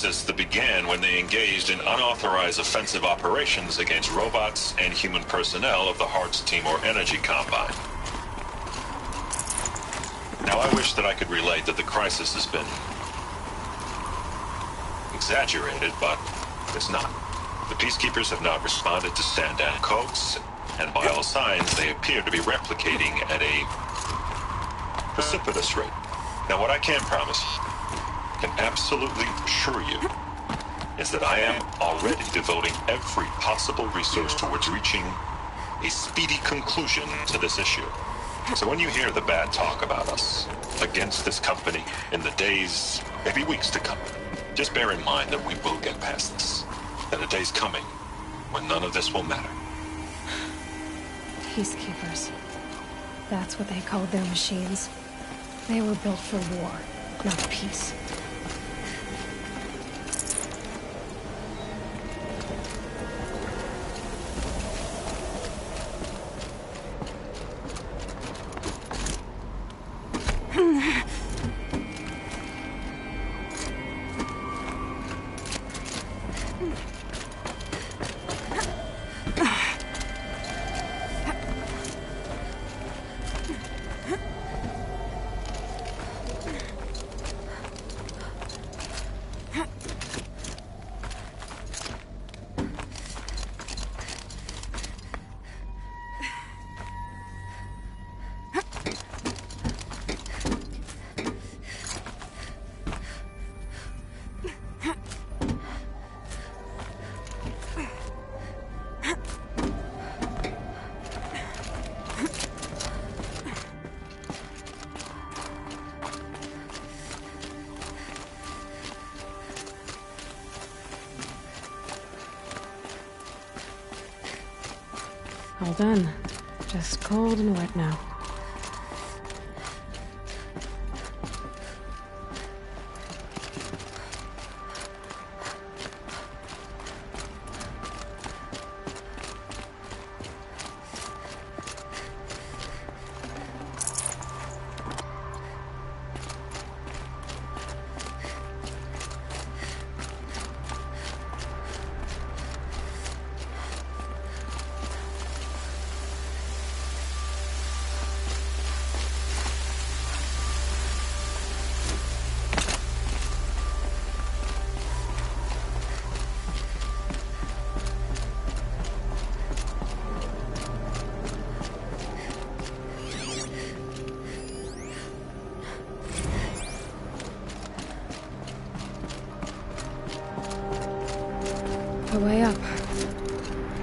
crisis that began when they engaged in unauthorized offensive operations against robots and human personnel of the Hearts Timor Energy Combine. Now, I wish that I could relate that the crisis has been exaggerated, but it's not. The Peacekeepers have not responded to stand-down codes, and by all signs, they appear to be replicating at a precipitous rate. Now, what I can promise, can absolutely assure you, is that I am already devoting every possible resource towards reaching a speedy conclusion to this issue. So when you hear the bad talk about us against this company in the days, maybe weeks to come, just bear in mind that we will get past this. That a day's coming when none of this will matter. Peacekeepers. That's what they called their machines. They were built for war, not peace. All done. Just cold and wet now. The way up.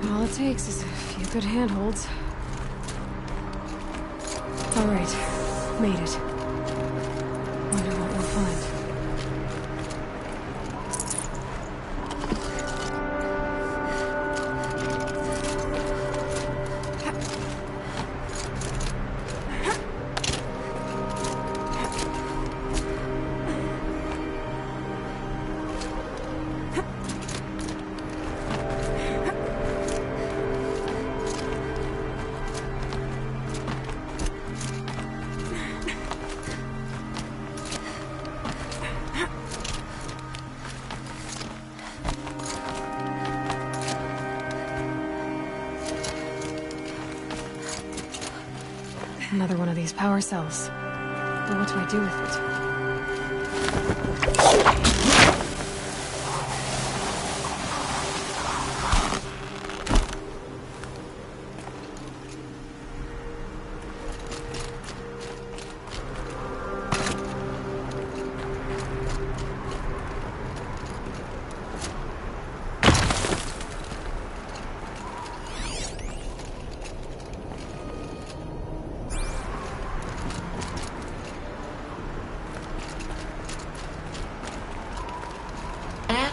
All it takes is a few good handholds. All right, made it. Wonder what we'll find. Another one of these power cells. But what do I do with it?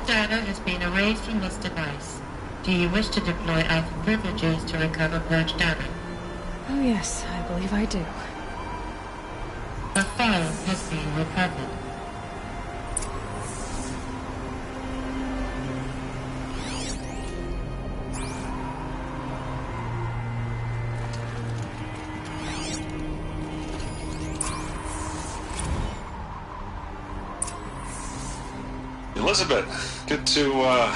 Data has been erased from this device. Do you wish to deploy alpha privileges to recover purged data? Oh yes, I believe I do. The file has been recovered. Elizabeth, good to,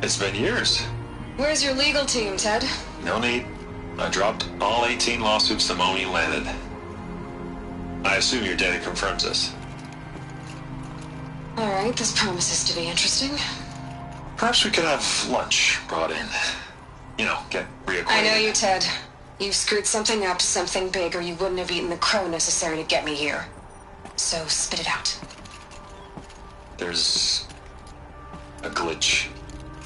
it's been years. Where's your legal team, Ted? No need. I dropped all 18 lawsuits the moment you landed. I assume your data confirms this. Alright, this promises to be interesting. Perhaps we could have lunch brought in. You know, get reacquainted. I know you, Ted. You've screwed something up, something big, or you wouldn't have eaten the crow necessary to get me here. So, spit it out. There's a glitch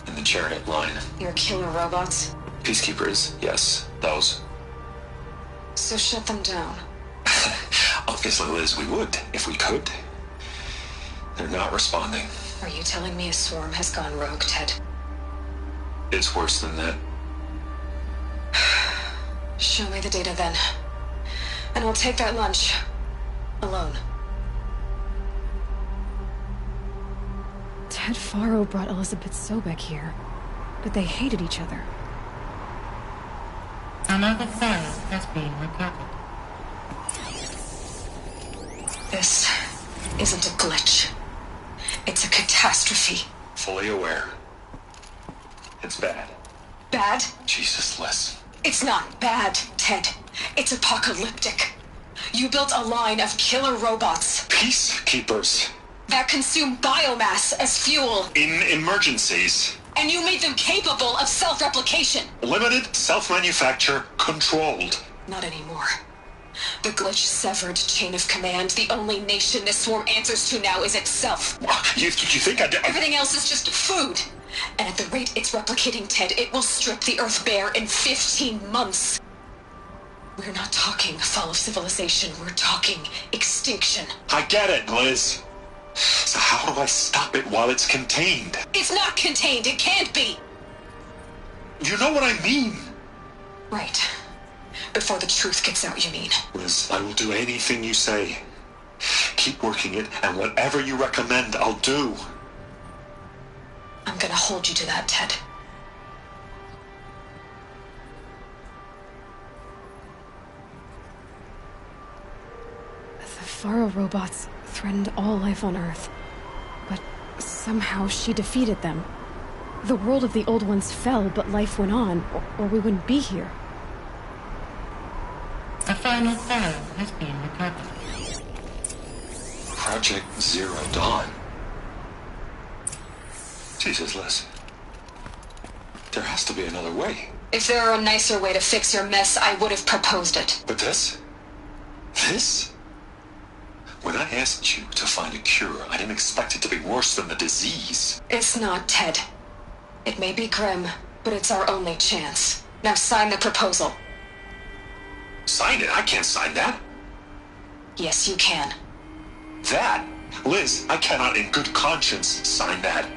in the chariot line. Your killer robots? Peacekeepers, yes, those. So shut them down. Obviously, Liz, we would, if we could. They're not responding. Are you telling me a swarm has gone rogue, Ted? It's worse than that. Show me the data then. And I'll take that lunch. Alone. Ted Faro brought Elizabeth Sobek here, but they hated each other. Another file has been recovered. This isn't a glitch. It's a catastrophe. Fully aware. It's bad. Bad? Jesus, Liz. It's not bad, Ted. It's apocalyptic. You built a line of killer robots Peacekeepers. that consume biomass as fuel, In emergencies. and you made them capable of self-replication. Limited, self-manufacture, controlled. Not anymore. The glitch severed chain of command. The only nation this swarm answers to now is itself. You think I did? Everything else is just food. And at the rate it's replicating, Ted, it will strip the Earth bare in 15 months. We're not talking fall of civilization. We're talking extinction. I get it, Liz. So how do I stop it while it's contained? It's not contained. It can't be. You know what I mean? Right. Before the truth gets out, you mean? Liz, I will do anything you say. Keep working it, and whatever you recommend, I'll do. I'm gonna hold you to that, Ted. The Faro robots threatened all life on Earth, but somehow she defeated them. The world of the old ones fell, but life went on, or we wouldn't be here. A final file has been recovered. Project Zero Dawn. Jesus, Liz. There has to be another way. If there were a nicer way to fix your mess, I would have proposed it. But this? This? When I asked you to find a cure, I didn't expect it to be worse than the disease. It's not, Ted. It may be grim, but it's our only chance. Now sign the proposal. Sign it? I can't sign that. Yes, you can. That? Liz, I cannot in good conscience sign that.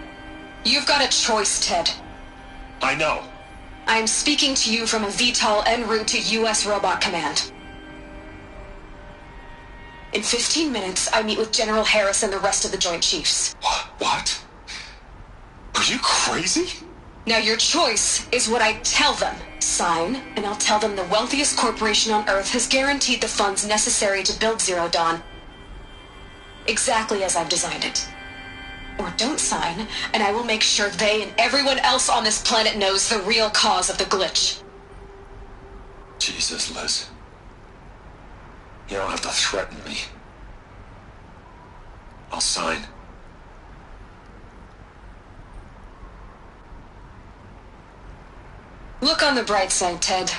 You've got a choice, Ted. I know. I'm speaking to you from a VTOL en route to U.S. Robot Command. In 15 minutes, I meet with General Harris and the rest of the Joint Chiefs. What? Are you crazy? Now your choice is what I tell them. Sign, and I'll tell them the wealthiest corporation on Earth has guaranteed the funds necessary to build Zero Dawn. Exactly as I've designed it. Or don't sign, and I will make sure they and everyone else on this planet knows the real cause of the glitch. Jesus, Liz. You don't have to threaten me. I'll sign. Look on the bright side, Ted.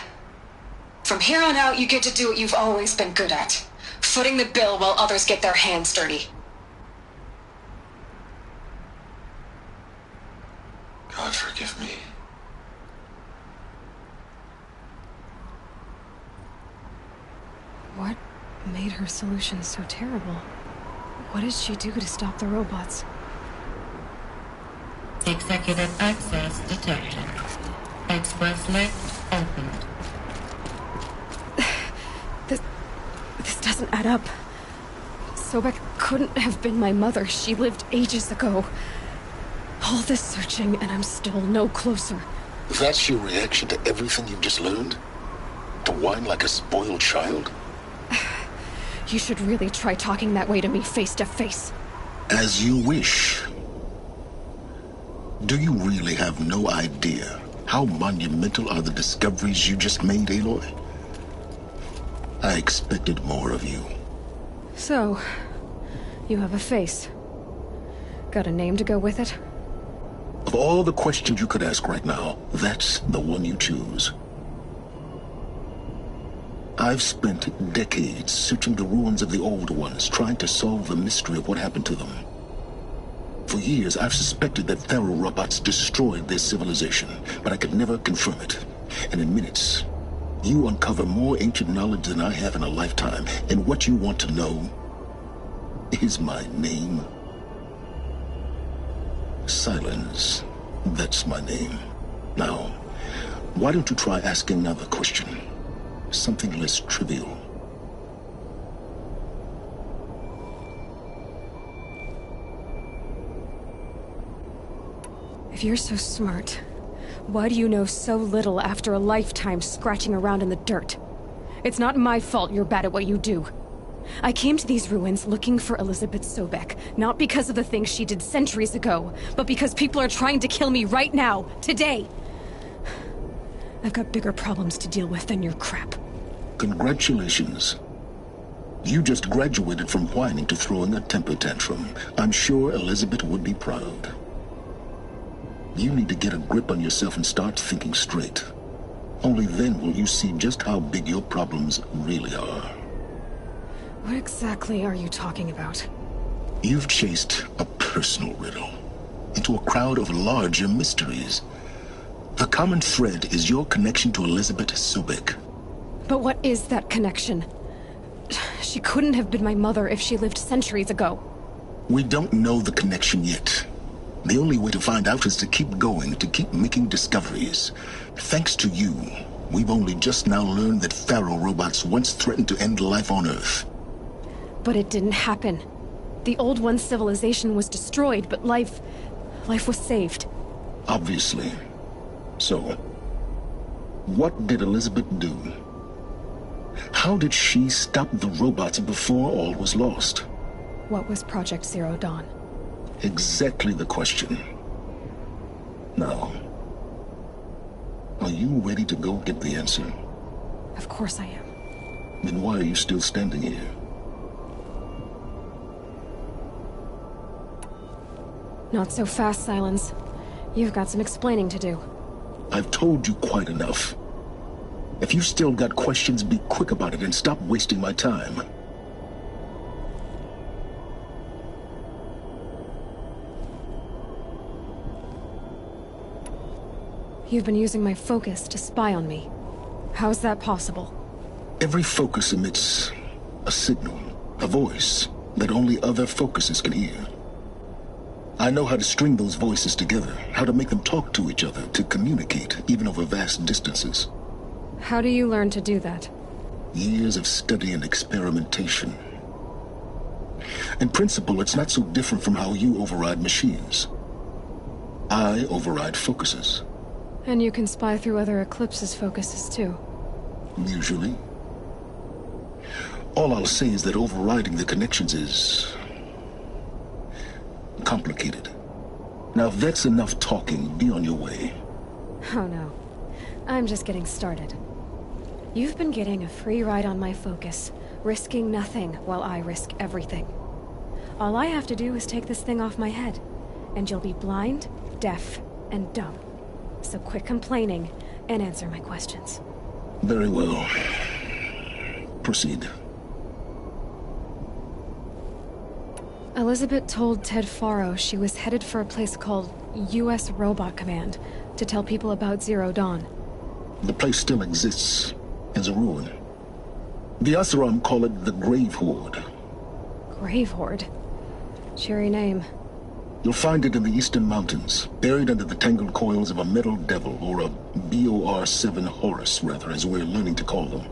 From here on out, you get to do what you've always been good at. Footing the bill while others get their hands dirty. God forgive me. What made her solution so terrible? What did she do to stop the robots? Executive access detected. Express lift opened. This doesn't add up. Sobek couldn't have been my mother. She lived ages ago. All this searching, and I'm still no closer. That's your reaction to everything you've just learned? To whine like a spoiled child? You should really try talking that way to me face to face. As you wish. Do you really have no idea how monumental are the discoveries you just made, Aloy? I expected more of you. So, you have a face. Got a name to go with it? Of all the questions you could ask right now, that's the one you choose. I've spent decades searching the ruins of the old ones, trying to solve the mystery of what happened to them. For years, I've suspected that Tharo robots destroyed their civilization, but I could never confirm it. And in minutes, you uncover more ancient knowledge than I have in a lifetime, and what you want to know is my name. Silence. That's my name. Now, why don't you try asking another question? Something less trivial. If you're so smart, why do you know so little after a lifetime scratching around in the dirt? It's not my fault you're bad at what you do. I came to these ruins looking for Elizabeth Sobek, not because of the things she did centuries ago, but because people are trying to kill me right now, today. I've got bigger problems to deal with than your crap. Congratulations. You just graduated from whining to throwing a temper tantrum. I'm sure Elizabeth would be proud. You need to get a grip on yourself and start thinking straight. Only then will you see just how big your problems really are. What exactly are you talking about? You've chased a personal riddle into a crowd of larger mysteries. The common thread is your connection to Elizabeth Sobek. But what is that connection? She couldn't have been my mother if she lived centuries ago. We don't know the connection yet. The only way to find out is to keep going, to keep making discoveries. Thanks to you, we've only just now learned that Tharo robots once threatened to end life on Earth. But it didn't happen. The Old One's civilization was destroyed, but life was saved. Obviously. So, what did Elizabeth do? How did she stop the robots before all was lost? What was Project Zero Dawn? Exactly the question. Now, are you ready to go get the answer? Of course I am. Then why are you still standing here? Not so fast, Silence. You've got some explaining to do. I've told you quite enough. If you've still got questions, be quick about it and stop wasting my time. You've been using my focus to spy on me. How's that possible? Every focus emits a signal, a voice that only other focuses can hear. I know how to string those voices together, how to make them talk to each other, to communicate, even over vast distances. How do you learn to do that? Years of study and experimentation. In principle, it's not so different from how you override machines. I override focuses. And you can spy through other Eclipse's focuses, too. Usually. All I'll say is that overriding the connections is complicated. Now, if that's enough talking, be on your way. Oh no. I'm just getting started. You've been getting a free ride on my focus, risking nothing while I risk everything. All I have to do is take this thing off my head, and you'll be blind, deaf, and dumb. So quit complaining and answer my questions. Very well. Proceed. Elizabeth told Ted Faro she was headed for a place called U.S. Robot Command to tell people about Zero Dawn. The place still exists as a ruin. The Asaram call it the Grave Horde. Grave Horde? Cheery name. You'll find it in the eastern mountains, buried under the tangled coils of a metal devil, or a BOR-7 Horus, rather, as we're learning to call them.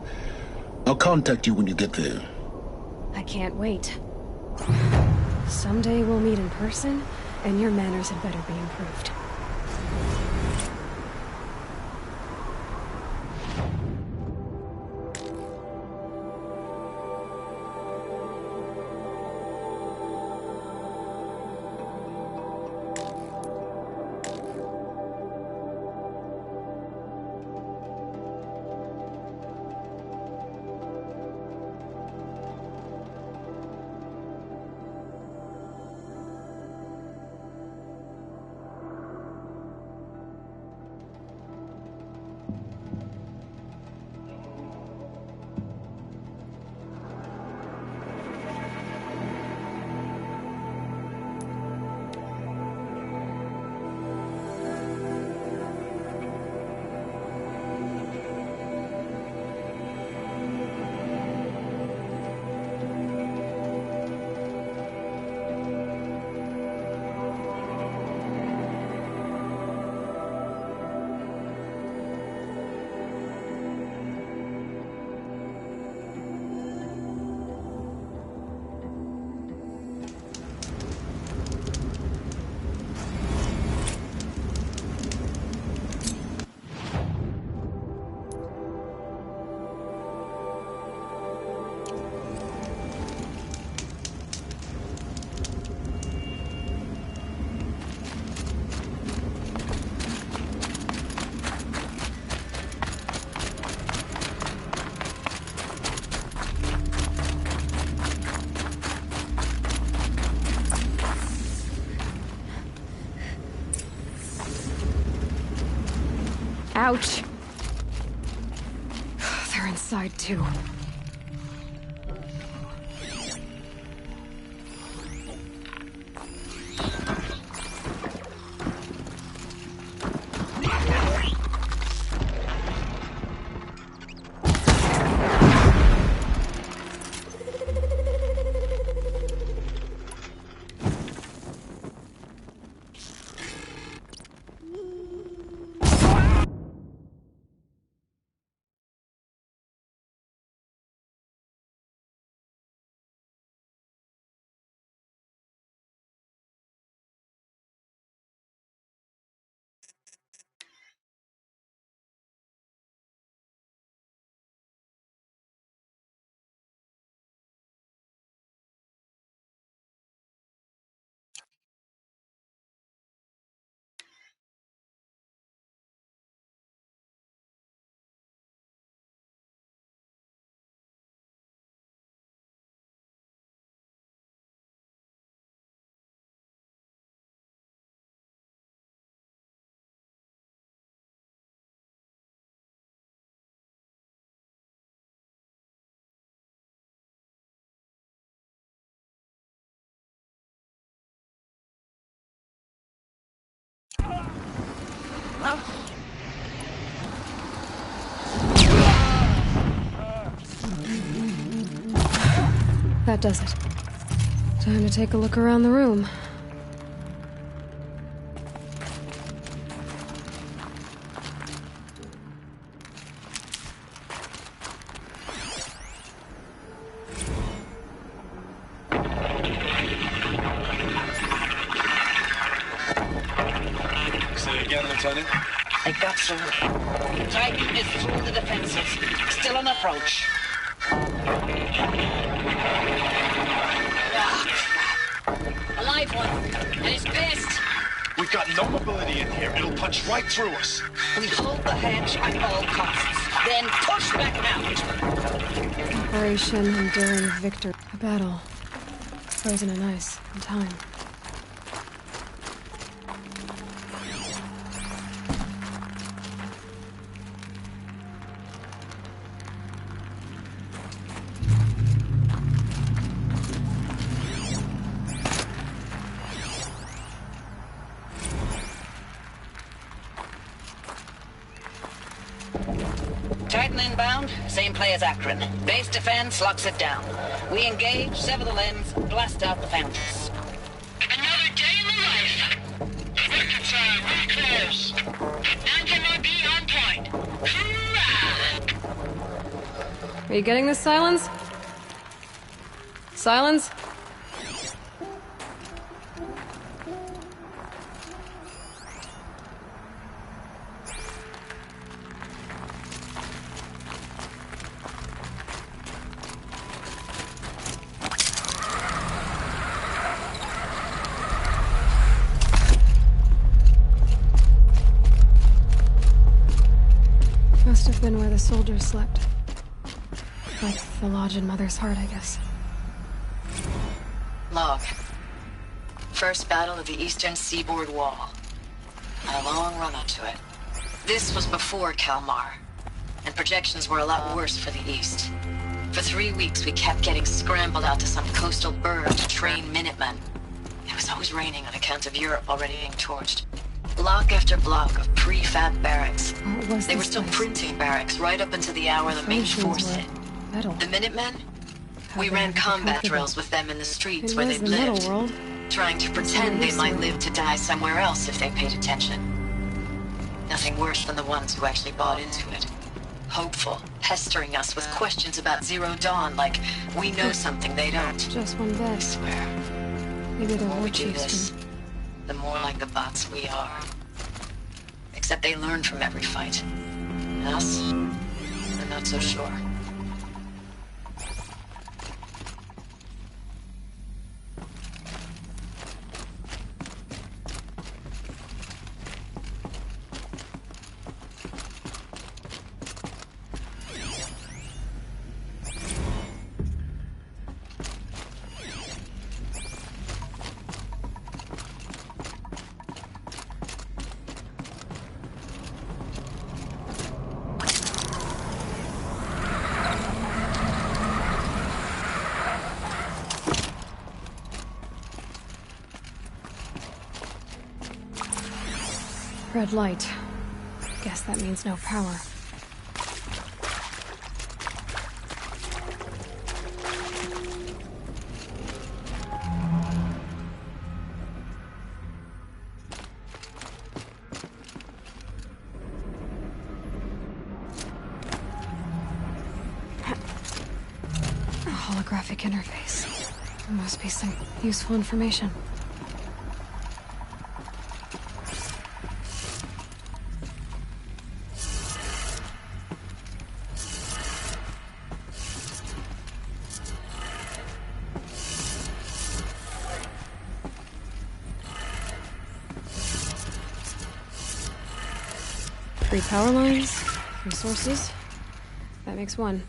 I'll contact you when you get there. I can't wait. Someday we'll meet in person, and your manners had better be improved. Ouch. They're inside, too. That does it. Time to take a look around the room. Say again, Lieutenant. They got through. Titan is through the defenses. Still on approach. A live one. And he's pissed. We've got no mobility in here. It'll punch right through us. We hold the hedge at all costs. Then push back out. Operation Enduring Victory. A battle. Frozen in ice and time. Titan inbound, same play as Akron. Base defense locks it down. We engage, sever the limbs, blast out the fountains. Another day in the life. Reconcile, we're close. MIB on point. Hoorah! Are you getting this, Silence? Silence? Must have been where the soldiers slept. Like the lodge in Mother's Heart, I guess. Log. First battle of the eastern seaboard wall. A long run up to it. This was before Kalmar, and projections were a lot worse for the east. For 3 weeks, we kept getting scrambled out to some coastal burg to train Minutemen. It was always raining on account of Europe already being torched. Block after block of prefab barracks. They were still printing barracks right up until the hour the main force hit. Metal. The Minutemen? How We they ran had to combat conquer drills them. with them in the streets It where was they the metal lived, world. trying to pretend they might live to die somewhere else if they paid attention. Nothing worse than the ones who actually bought into it. Hopeful, pestering us with questions about Zero Dawn like we know something they don't. Just one I bed. swear, Maybe the they're more we war do chiefs this, from... the more like the bots we are. Except they learn from every fight. Us, I'm not so sure. Red light. Guess that means no power. A holographic interface. There must be some useful information. Three power lines, 3 sources. That makes 1.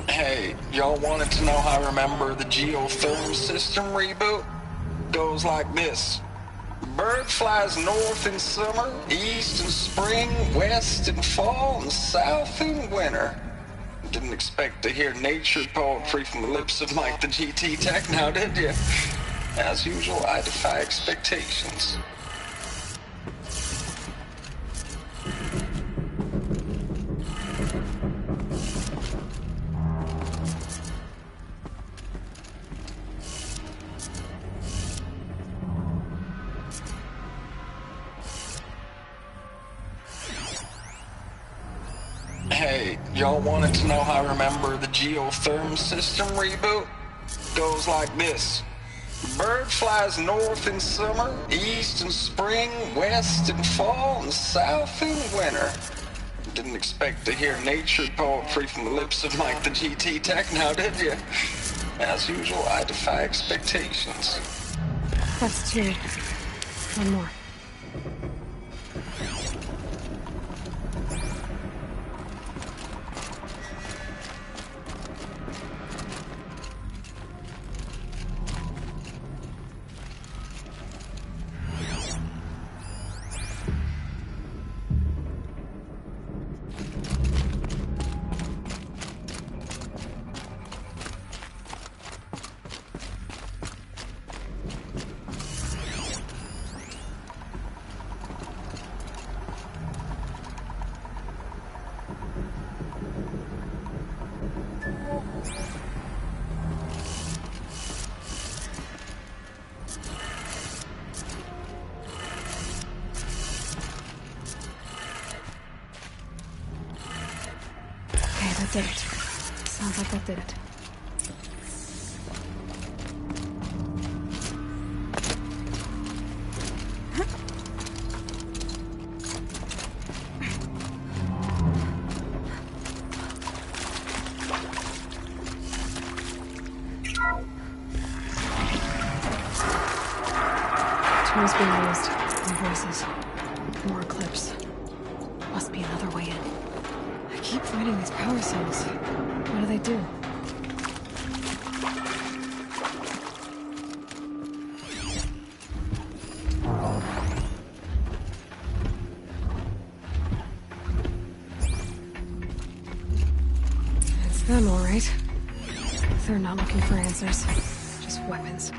Hey, y'all wanted to know how I remember the geotherm system reboot? Goes like this. Bird flies north in summer, east in spring, west in fall, and south in winter. Didn't expect to hear nature poetry from the lips of Mike the GT Tech now, did you? As usual, I defy expectations. Hey, y'all wanted to know how I remember the geotherm system reboot? Goes like this. Bird flies north in summer, east in spring, west in fall, and south in winter. Didn't expect to hear nature poetry from the lips of Mike the GT Tech now, did you? As usual, I defy expectations. That's 2. 1 more. That did it. Sounds like that did it. Tools being used. More voices. More clips. Must be another way in. I keep finding these power cells. What do they do? It's them, all right. They're not looking for answers. Just weapons.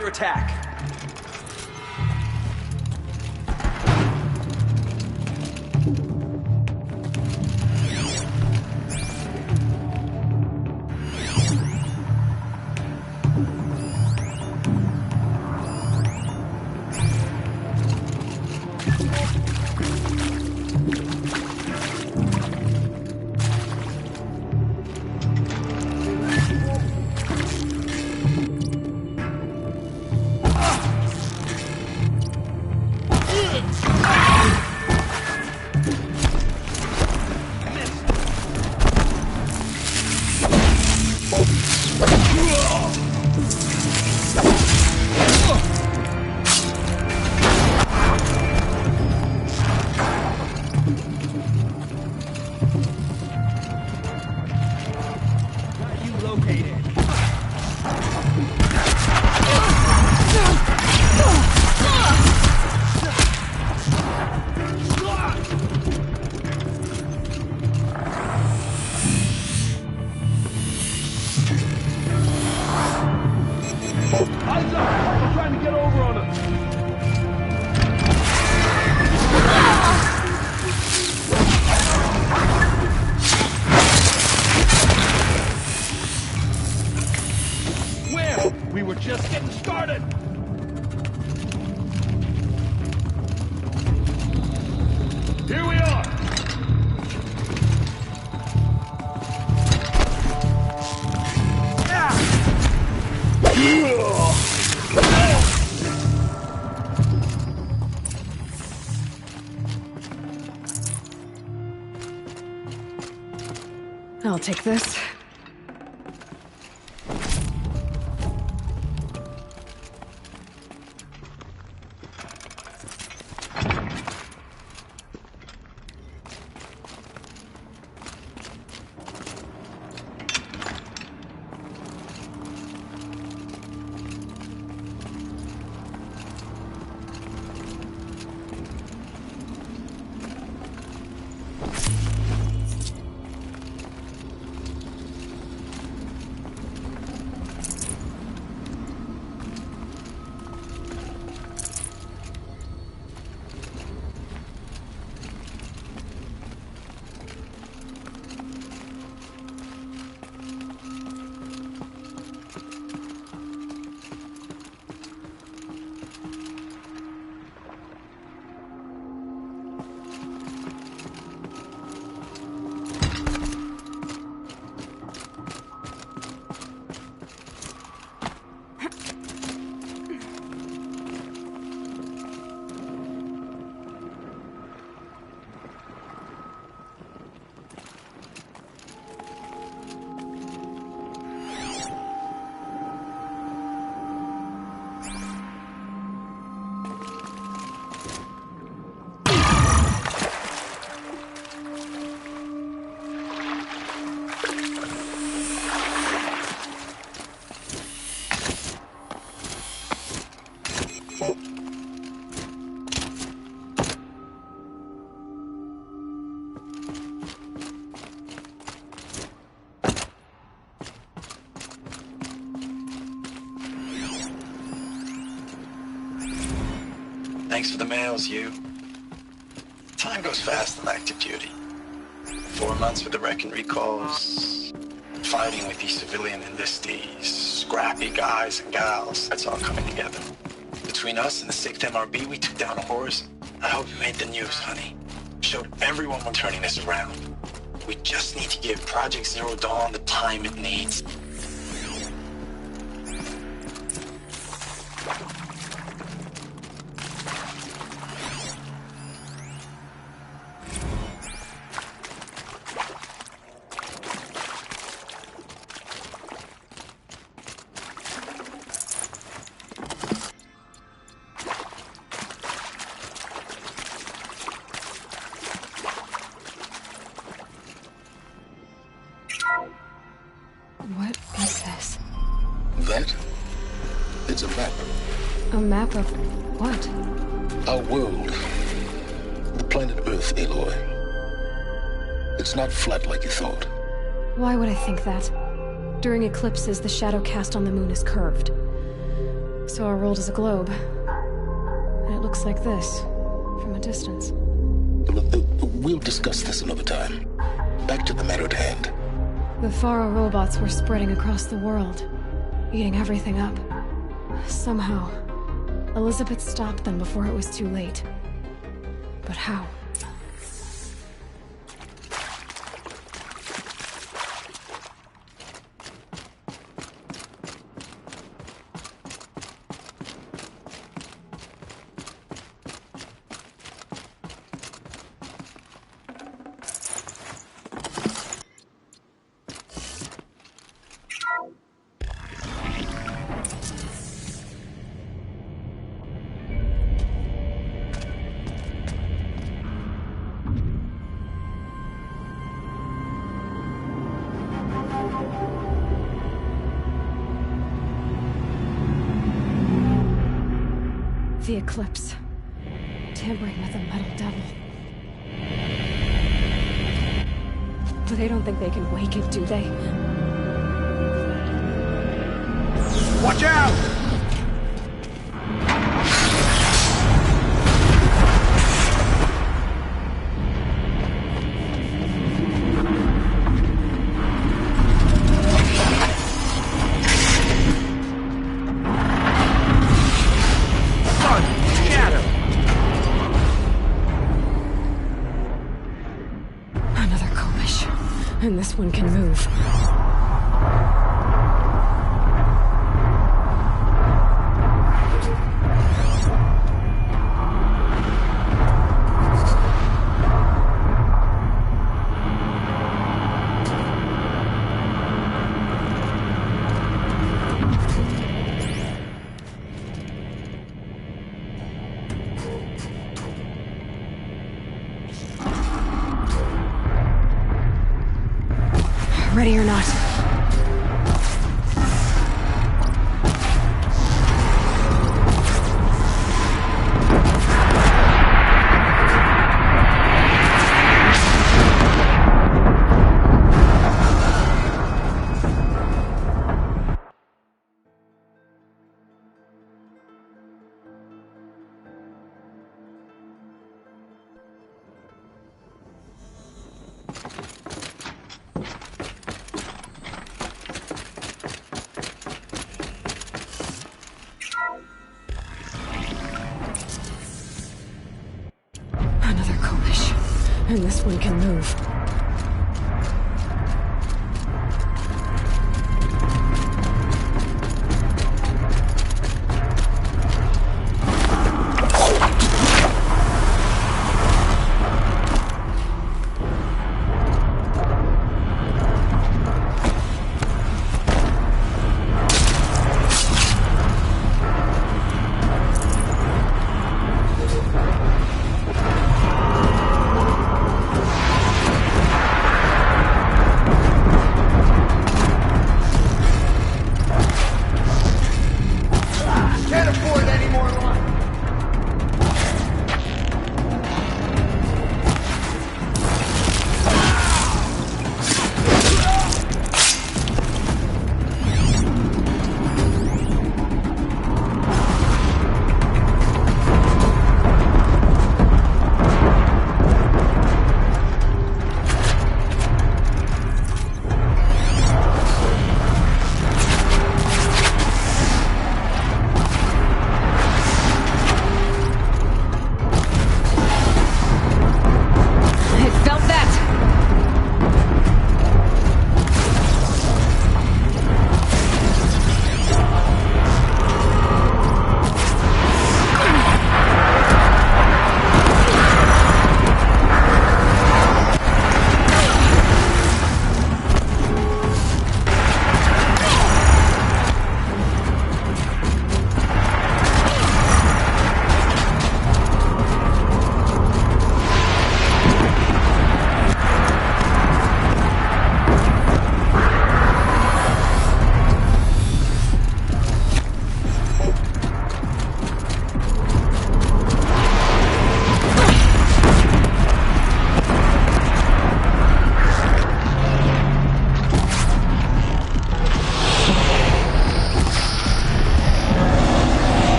under attack. I'll take this. Thanks for the mails, you. Time goes fast in active duty. 4 months with the wreck and recalls, fighting with these civilian enlistees, scrappy guys and gals. That's all coming together. Between us and the 6th MRB, we took down a horse. I hope you made the news, honey. Showed everyone we're turning this around. We just need to give Project Zero Dawn the time it needs. What is this? That? It's a map. A map of what? Our world. The planet Earth, Aloy. It's not flat like you thought. Why would I think that? During eclipses, the shadow cast on the moon is curved. So our world is a globe. And it looks like this, from a distance. We'll discuss this another time. Back to the matter at hand. The Faro robots were spreading across the world, eating everything up. Somehow, Elizabeth stopped them before it was too late. But how? The Eclipse. Tampering with a metal devil. But they don't think they can wake it, do they? Watch out! And this one can move. Ready or not. And this one can move.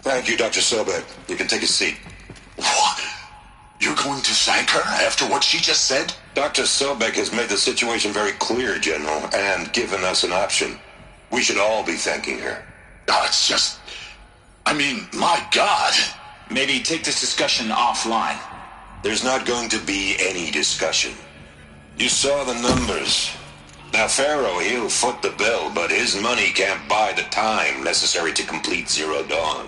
Thank you, Dr. Sobek. You can take a seat. What? You're going to thank her after what she just said? Dr. Sobek has made the situation very clear, General, and given us an option. We should all be thanking her. Oh, it's just... I mean, my God. Maybe take this discussion offline. There's not going to be any discussion. You saw the numbers. Now, Pharaoh, he'll foot the bill, but his money can't buy the time necessary to complete Zero Dawn.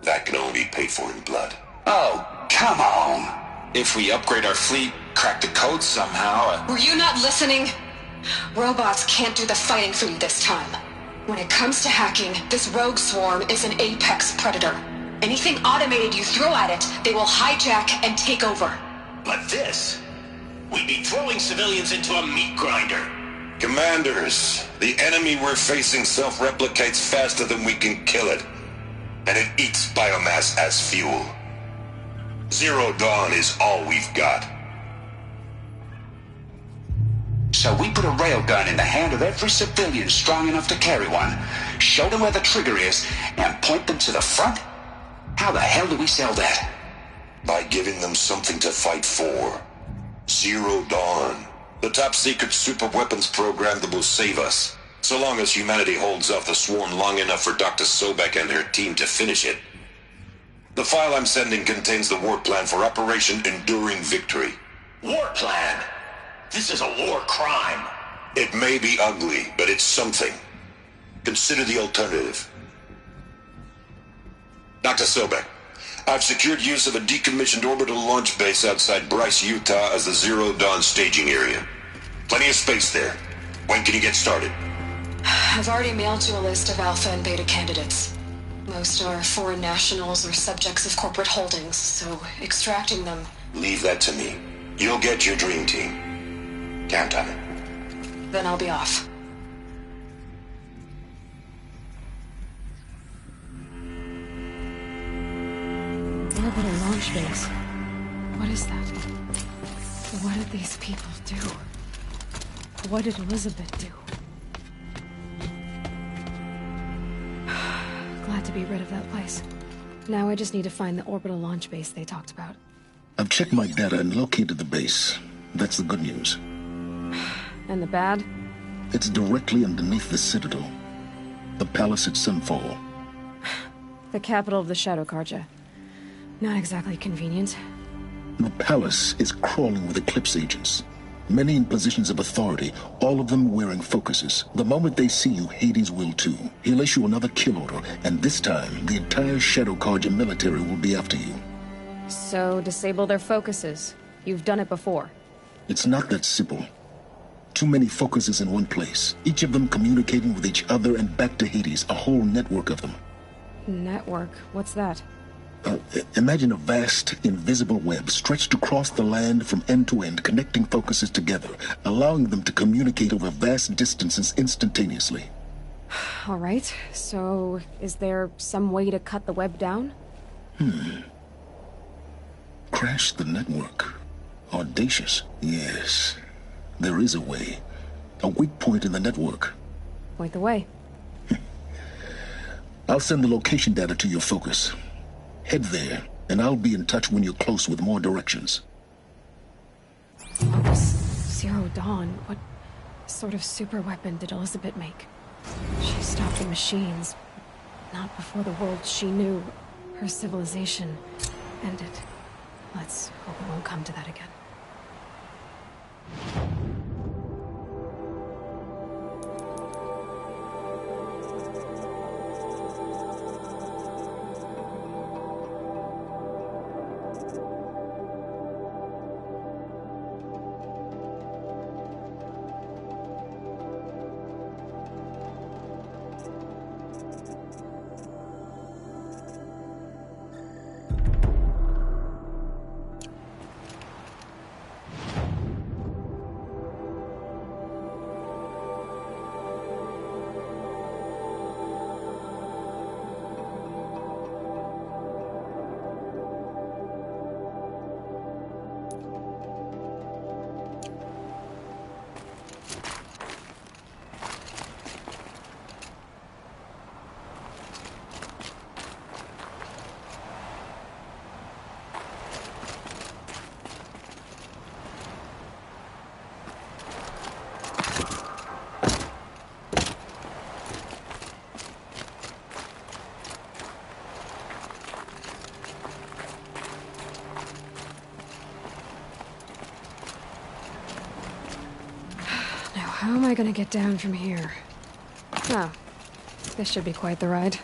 That can only be paid for in blood. Oh, come on. If we upgrade our fleet, crack the code somehow... Were you not listening? Robots can't do the fighting for you this time. When it comes to hacking, this rogue swarm is an apex predator. Anything automated you throw at it, they will hijack and take over. But this... we'd be throwing civilians into a meat grinder. Commanders, the enemy we're facing self-replicates faster than we can kill it. And it eats biomass as fuel. Zero Dawn is all we've got. So we put a railgun in the hand of every civilian strong enough to carry one, show them where the trigger is, and point them to the front? How the hell do we sell that? By giving them something to fight for. Zero Dawn. The top-secret super-weapons program that will save us. So long as humanity holds off the swarm long enough for Dr. Sobek and her team to finish it. The file I'm sending contains the war plan for Operation Enduring Victory. War plan? This is a war crime. It may be ugly, but it's something. Consider the alternative. Dr. Sobek, I've secured use of a decommissioned orbital launch base outside Bryce, Utah as the Zero Dawn staging area. Plenty of space there. When can you get started? I've already mailed you a list of alpha and beta candidates. Most are foreign nationals or subjects of corporate holdings, so extracting them... Leave that to me. You'll get your dream team. Count on it. Then I'll be off. Orbital launch base. What is that? What did these people do? What did Elizabeth do? Glad to be rid of that place. Now I just need to find the orbital launch base they talked about. I've checked my data and located the base. That's the good news. And the bad? It's directly underneath the Citadel. The palace at Sunfall. The capital of the Shadow Carja. Not exactly convenient. The palace is crawling with Eclipse agents. Many in positions of authority, all of them wearing focuses. The moment they see you, Hades will too. He'll issue another kill order, and this time, the entire Shadow Carja military will be after you. So, disable their focuses. You've done it before. It's not that simple. Too many focuses in one place, each of them communicating with each other and back to Hades, a whole network of them. Network? What's that? Imagine a vast, invisible web stretched across the land from end to end, connecting focuses together, allowing them to communicate over vast distances instantaneously. All right, so is there some way to cut the web down? Crash the network. Audacious. Yes, there is a way. A weak point in the network. Point the way. I'll send the location data to your focus. Head there, and I'll be in touch when you're close with more directions. What was Zero Dawn? What sort of super weapon did Elizabeth make? She stopped the machines, but not before the world she knew, her civilization, ended. Let's hope it won't come to that again. how am I gonna get down from here? Oh, this should be quite the ride.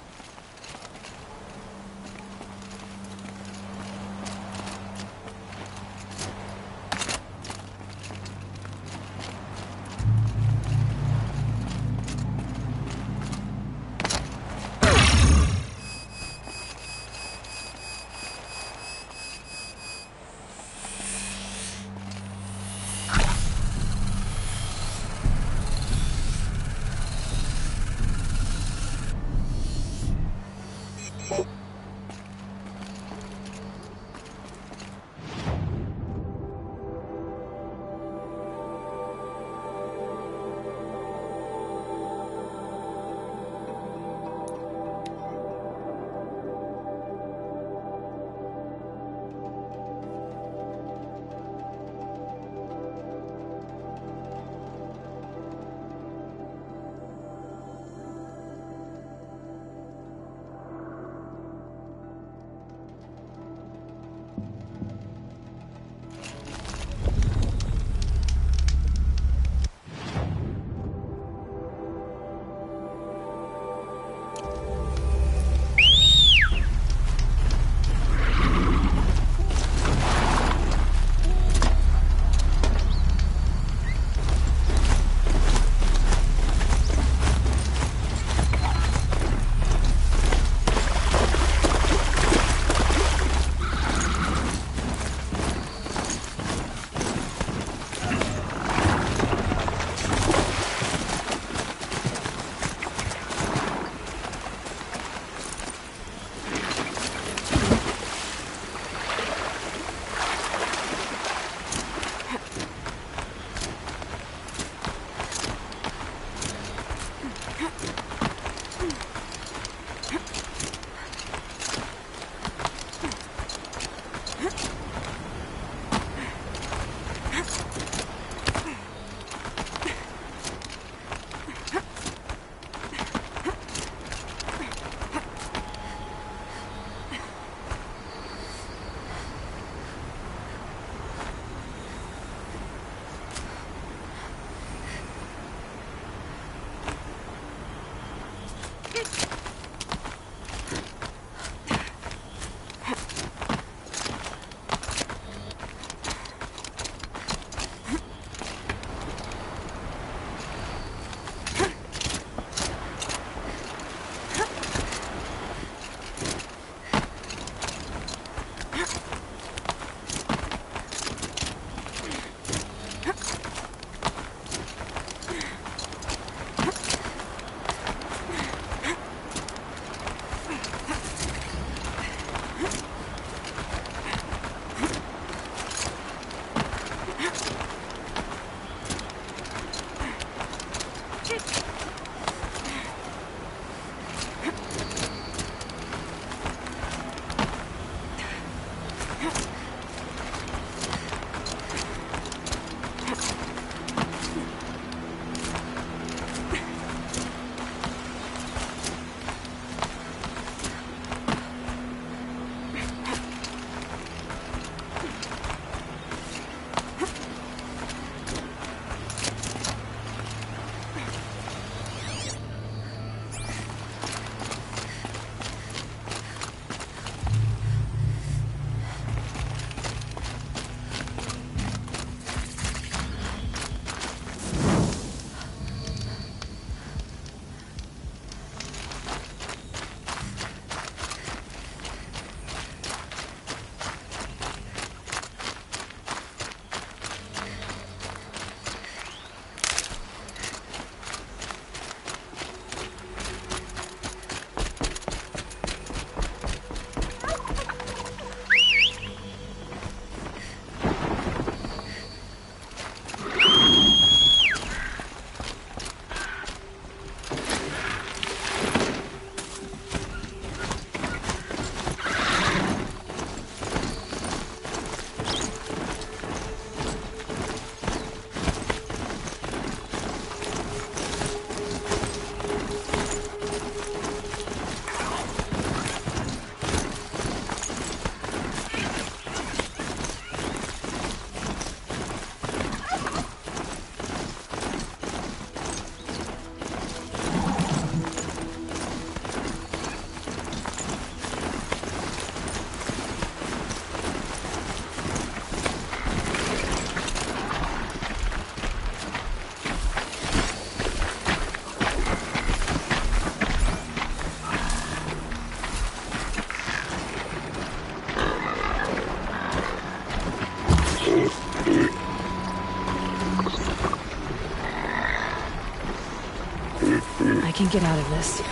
I can get out of this.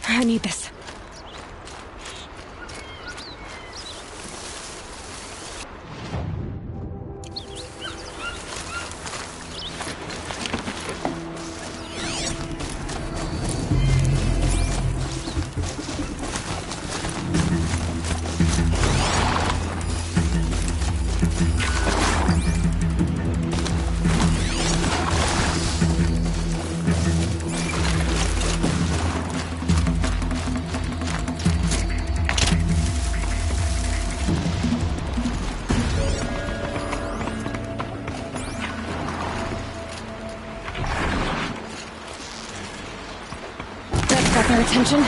I need this. Got their attention.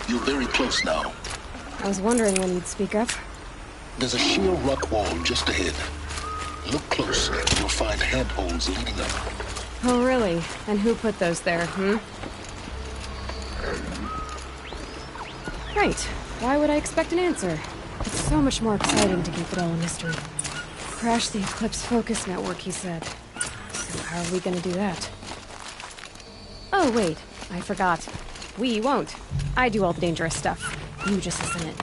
You're very close now. I was wondering when you'd speak up. There's a sheer rock wall just ahead. Look close, and you'll find handholds leading up. Oh, really? And who put those there, Right. Why would I expect an answer? It's so much more exciting to keep it all a mystery. Crash the Eclipse Focus Network, he said. So how are we gonna do that? Oh, wait. I forgot. We won't. I do all the dangerous stuff. You just listen in.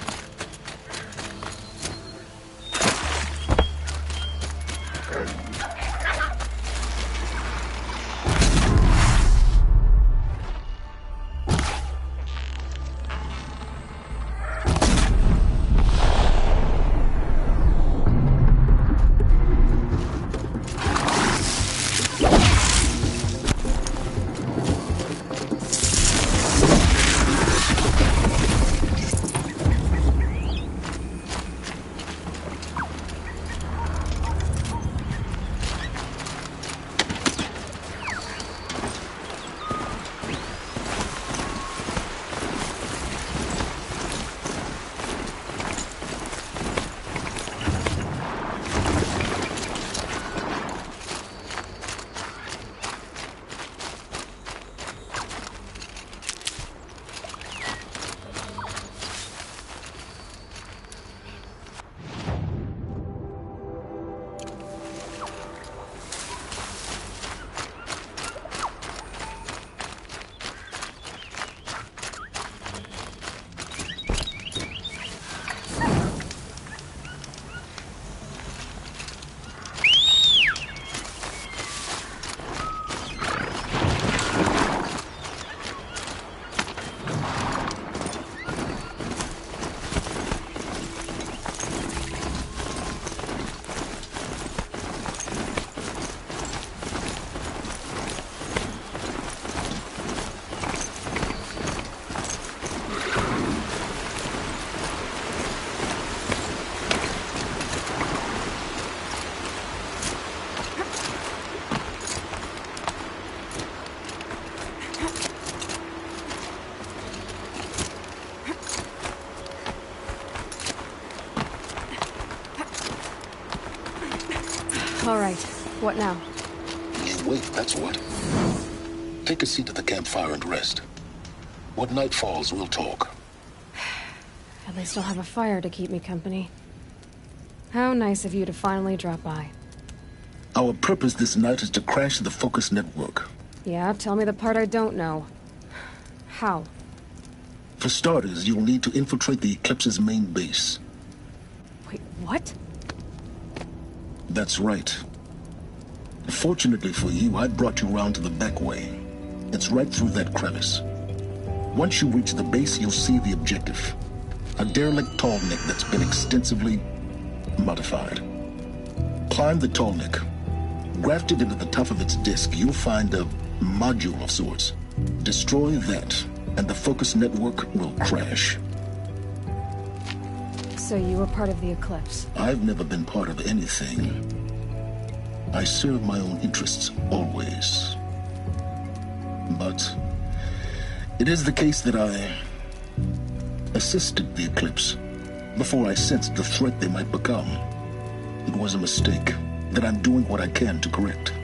All right. What now? You wait, that's what. Take a seat at the campfire and rest. When night falls, we'll talk. At least I'll have a fire to keep me company. How nice of you to finally drop by. Our purpose this night is to crash the Focus network. Yeah, tell me the part I don't know. How? For starters, you'll need to infiltrate the Eclipse's main base. Wait, what? That's right. Fortunately for you, I brought you around to the back way. It's right through that crevice. Once you reach the base, you'll see the objective. A derelict tall neck that's been extensively modified. Climb the tall neck. Grafted into the top of its disk, you'll find a module of sorts. Destroy that, and the Focus network will crash. So you were part of the Eclipse? I've never been part of anything. I serve my own interests, always. But it is the case that I assisted the Eclipse before I sensed the threat they might become. It was a mistake that I'm doing what I can to correct.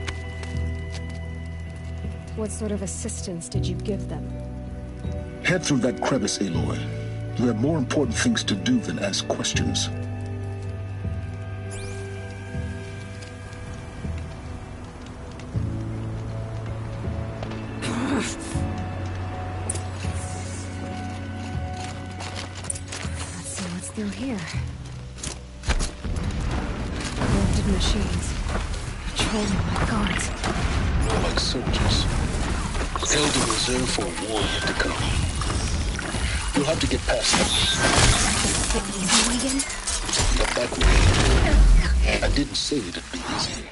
What sort of assistance did you give them? Head through that crevice, Aloy. You have more important things to do than ask questions. Let's see what's through here. Lifted machines. Patrolling like guards. More like soldiers. Held in reserve for a war yet to come. You'll have to get past them. The easy way in? The back way. I didn't say it'd be easy.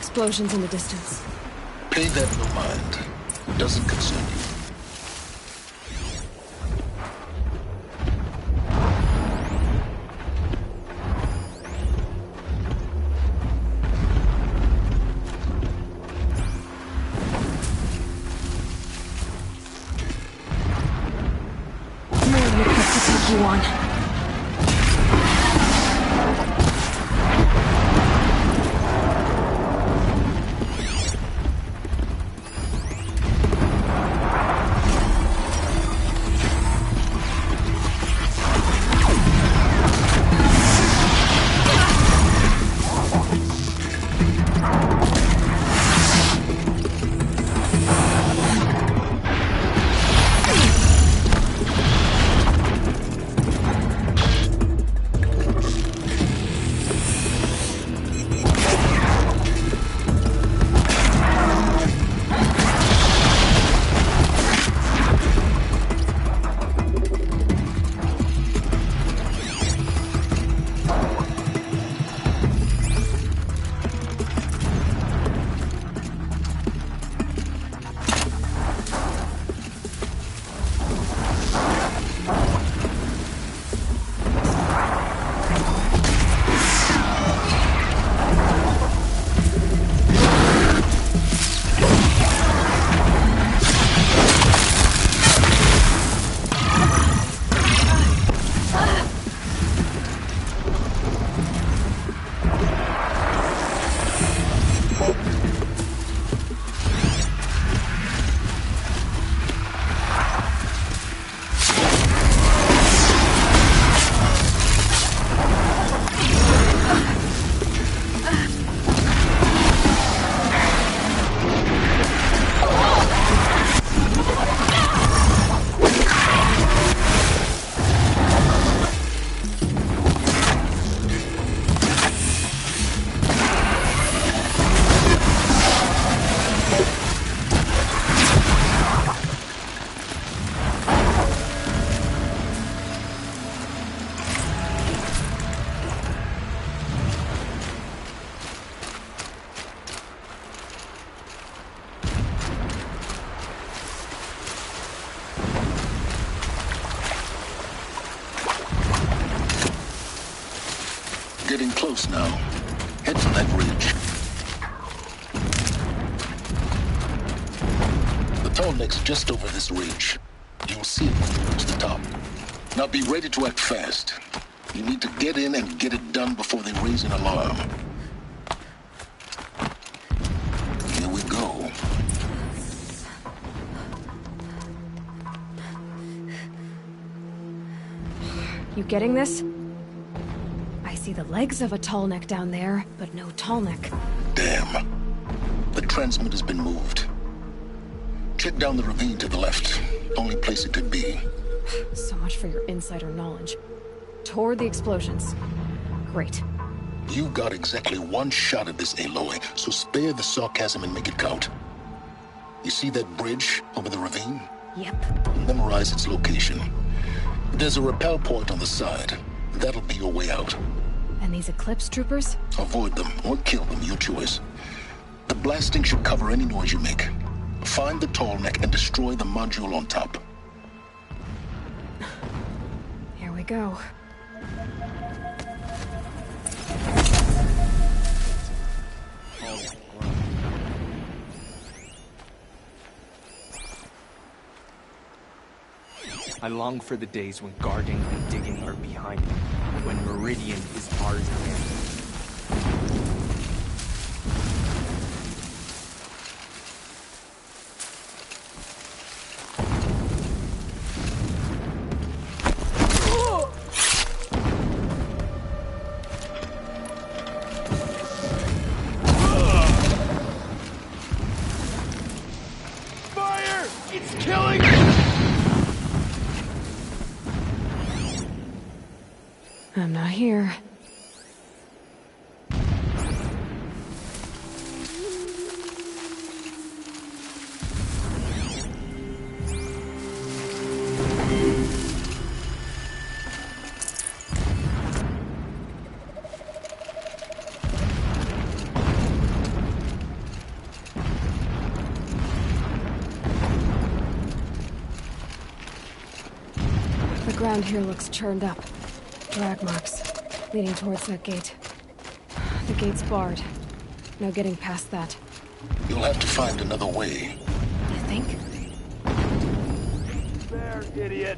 explosions in the distance. Pay that no mind. Doesn't concern you. More liquid to take you on. Getting close now. Head for that ridge. The tall neck's just over this ridge. You'll see it when you reach the top. Now be ready to act fast. You need to get in and get it done before they raise an alarm. Here we go. You getting this? I see the legs of a tall neck down there, but no tall neck. Damn. The transmitter's been moved. Check down the ravine to the left. Only place it could be. So much for your insider knowledge. Toward the explosions. Great. You got exactly one shot at this, Aloy, so spare the sarcasm and make it count. You see that bridge over the ravine? Yep. Memorize its location. There's a rappel point on the side. That'll be your way out. And these Eclipse troopers? Avoid them or kill them, your choice. The blasting should cover any noise you make. Find the tall neck and destroy the module on top. Here we go. I long for the days when guarding and digging are behind me, when Meridian is ours again. Fire! It's killing me! I'm not here. ground here looks churned up. Drag marks, leading towards that gate. The gate's barred. No getting past that. You'll have to find another way. You think? There, idiot.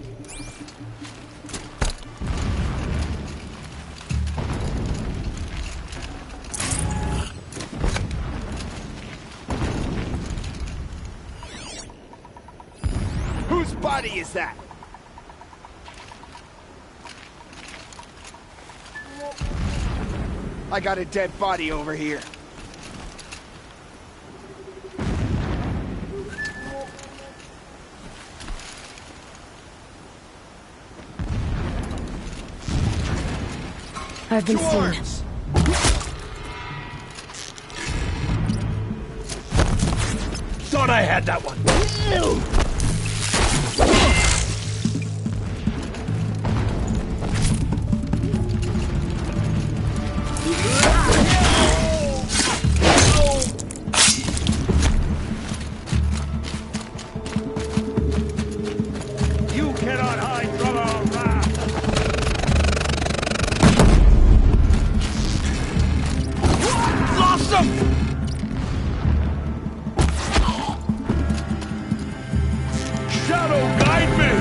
Whose body is that? I got a dead body over here. I've been seen. Thought I had that one. You cannot hide from our wrath. Lost him! Shadow, guide me!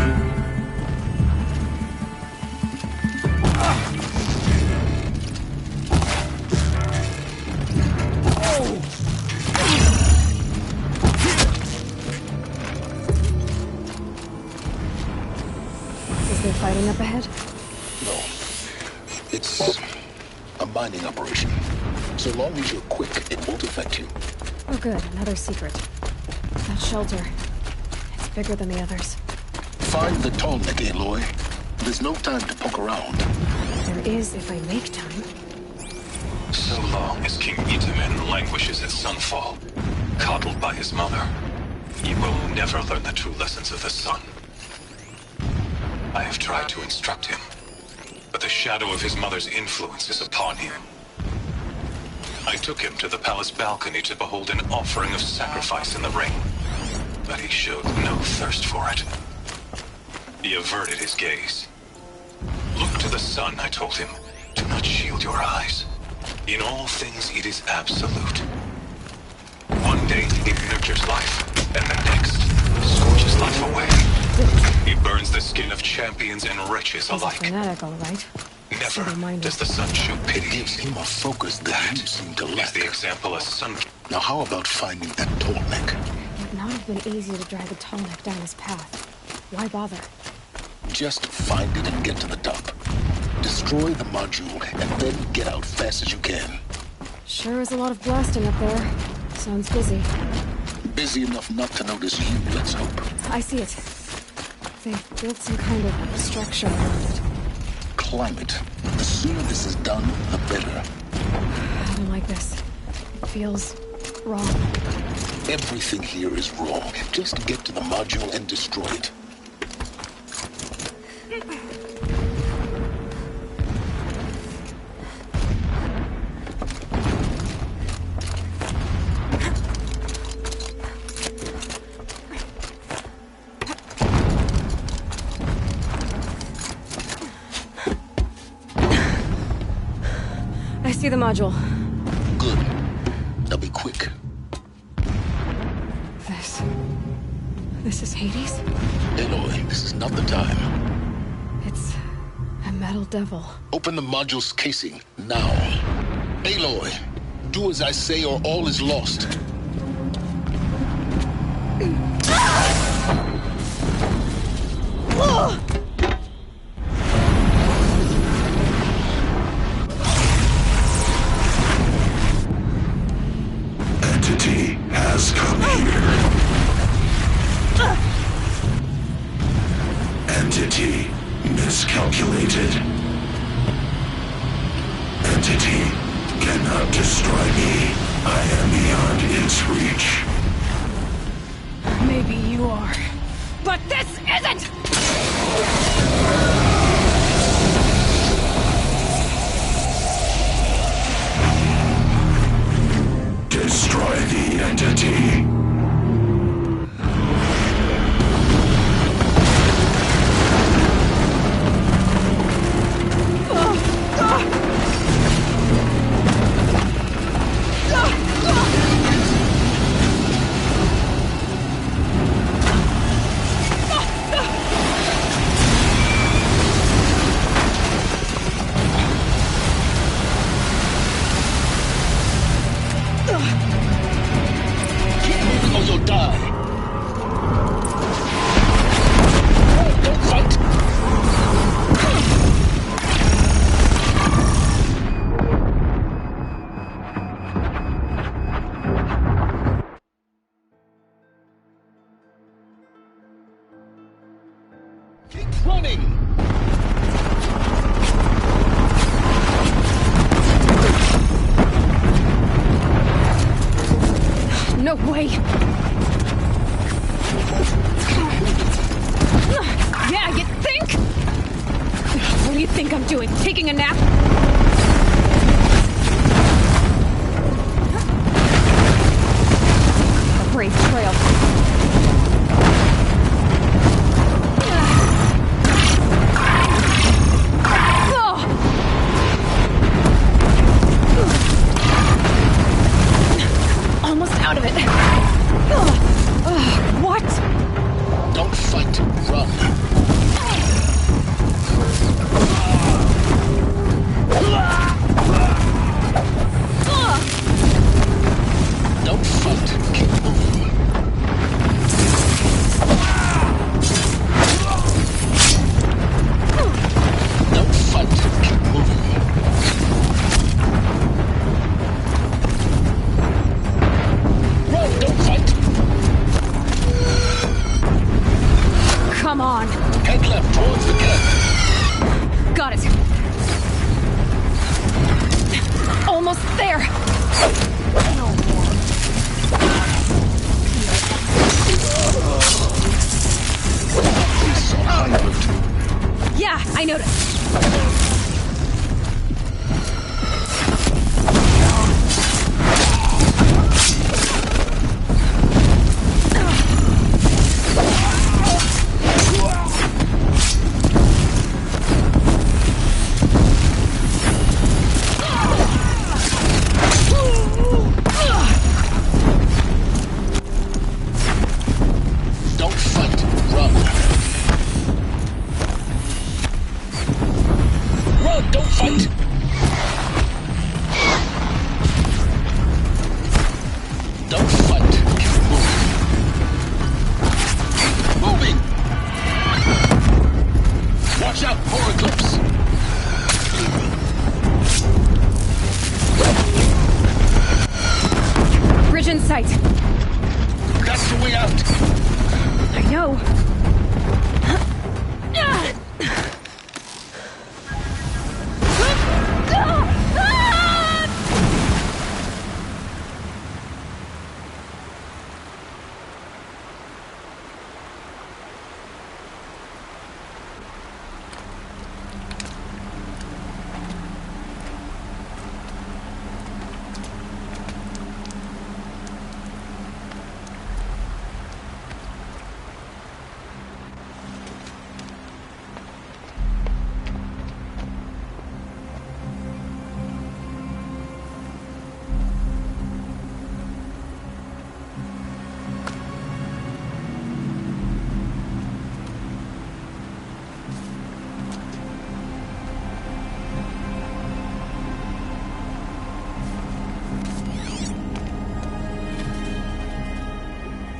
Is there fighting up ahead? No. It's a mining operation. So long as you're quick, it won't affect you. Oh good, another secret. That shelter. It's bigger than the others. Find the tall neck, Aloy. There's no time to poke around. There is if I make time. So long as King Itamen languishes at sunfall, coddled by his mother, he will never learn the true lessons of the sun. I have tried to instruct him, but the shadow of his mother's influence is upon him. I took him to the palace balcony to behold an offering of sacrifice in the ring, but he showed no thirst for it. He averted his gaze. Look to the sun, I told him. Do not shield your eyes. In all things, it is absolute. One day, it nurtures life, and the next, scorches life away. He burns the skin of champions and wretches He's alike. a fanatic, all right. Never does the sun show pity. Gives him a focus that you seem to Is lack. the example a sun... Now how about finding that tall neck? It would not have been easy to drag a tall neck down his path. Why bother? Just find it and get to the top. Destroy the module and then get out fast as you can. Sure is a lot of blasting up there. Sounds busy. Busy enough not to notice you, let's hope. I see it. They've built some kind of structure around it. Climb it. The sooner this is done, the better. I don't like this. It feels wrong. Everything here is wrong. Just get to the module and destroy it. I see the module. Good. Now be quick. This is Hades? Aloy, this is not the time. It's a metal devil. Open the module's casing, now. Aloy, do as I say or all is lost. Entity has come here. Entity miscalculated. Entity cannot destroy me. I am beyond its reach. Maybe you are. But this isn't! Destroy the entity. die. Hey, don't fight. Keep running. No way! Yeah, you think? What do you think I'm doing? Taking a nap? A brave trail. Almost out of it. What? Don't fight. Run. Don't fight. Keep moving. Don't fight. Keep moving. Run. Don't fight. Come on. Head left towards the camp. Got it. Almost there. He's so hybrid. Yeah, I noticed. Don't fight. Run. Run. Don't fight. Don't fight. Keep moving. Moving. Watch out for Eclipse. Bridge in sight. That's the way out. I know.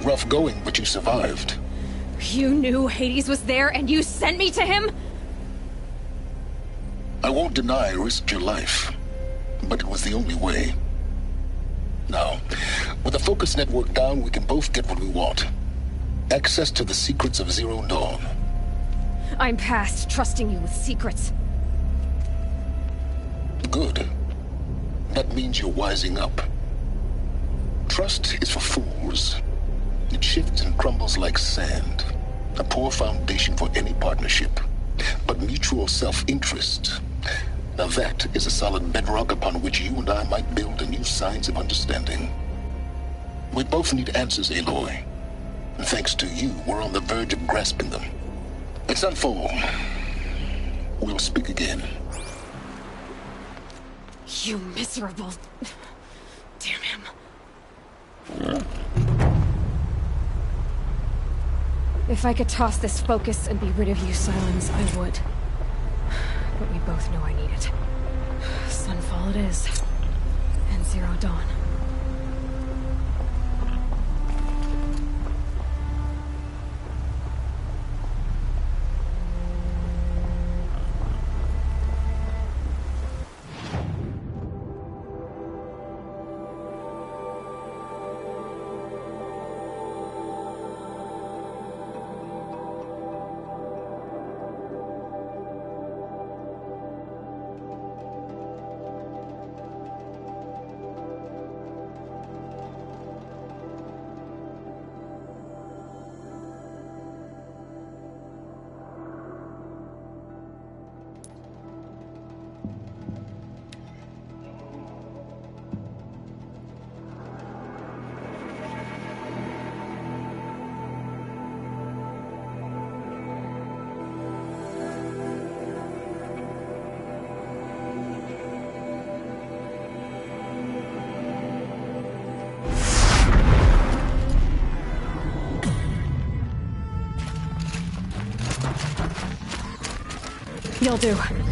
Rough going, but you survived. You knew Hades was there and you sent me to him? I won't deny I risked your life, but it was the only way. Now, with the focus network down, we can both get what we want. Access to the secrets of Zero Dawn. I'm past trusting you with secrets. Good. That means you're wising up. Trust is for fools. It shifts and crumbles like sand. A poor foundation for any partnership. But mutual self-interest, now that is a solid bedrock upon which you and I might build a new science of understanding. We both need answers, Aloy. And thanks to you, we're on the verge of grasping them. It's unfold. We'll speak again. You miserable... Damn him. If I could toss this focus and be rid of you, Silence, I would. But we both know I need it. Sunfall it is. And Zero Dawn. You'll do.